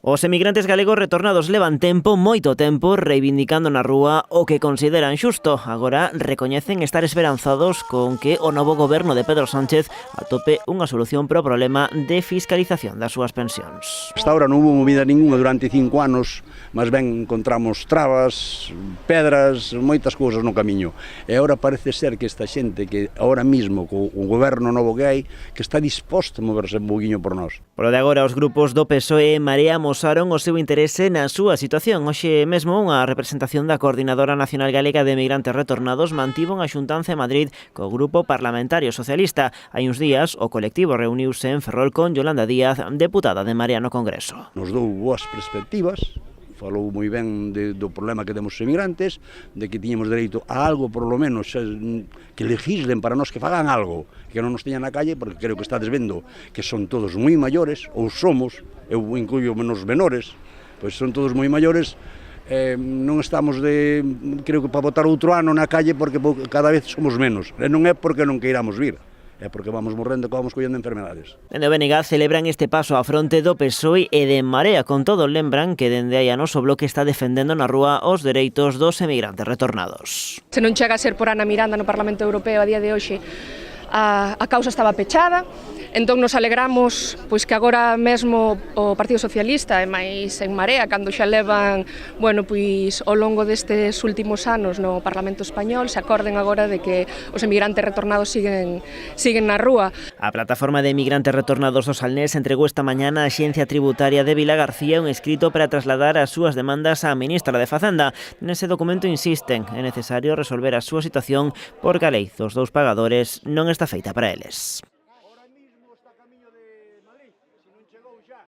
Os emigrantes galegos retornados levan moito tempo, reivindicando na rúa o que consideran xusto. Agora recoñecen estar esperanzados con que o novo goberno de Pedro Sánchez atope unha solución para o problema de fiscalización das súas pensións. Hasta ahora non houve movida ninguna durante 5 anos, mas ben encontramos trabas, pedras, moitas cousas no camiño. E agora parece ser que esta xente que agora mismo, co goberno novo que hai, que está disposto a moverse un poquinho por nós. Polo de agora, os grupos do PSOE e Marea amosaron o seu interese na súa situación. Hoxe mesmo unha representación da Coordinadora Nacional Galega de Emigrantes Retornados mantivo unha xuntanza en Madrid co Grupo Parlamentario Socialista. Hai uns días, o colectivo reuniuse en Ferrol con Yolanda Díaz, deputada de Marea no Congreso. Nos dou boas perspectivas, falou moi ben do problema que temos os emigrantes, de que tiñamos dereito a algo, por lo menos, que legislen para nós, que fagan algo, que non nos teñan na calle, porque creo que estades vendo que son todos moi maiores, ou somos, eu incluyo menos menores, pois son todos moi maiores, non estamos creo que para botar outro ano na calle porque cada vez somos menos, e non é porque non queiramos vir. É porque vamos morrendo que vamos collendo enfermedades. Dende o BNG celebran este paso á fronte do PSOE e de Marea. Con todo, lembran que dende hai anos o Bloque está defendendo na rúa os dereitos dos emigrantes retornados. Se non chega a ser por Ana Miranda no Parlamento Europeo a día de hoxe, a causa estaba pechada. Entón nos alegramos pois que agora mesmo o Partido Socialista e máis en Marea, cando xa levan, pois ao longo destes últimos anos no Parlamento Español, se acorden agora de que os emigrantes retornados siguen na rúa. A plataforma de emigrantes retornados do Salnés entregou esta mañana á Axencia Tributaria de Vilagarcía un escrito para trasladar as súas demandas á ministra de Facenda. Nese documento insisten, é necesario resolver a súa situación porque a lei dos dous pagadores non está feita para eles.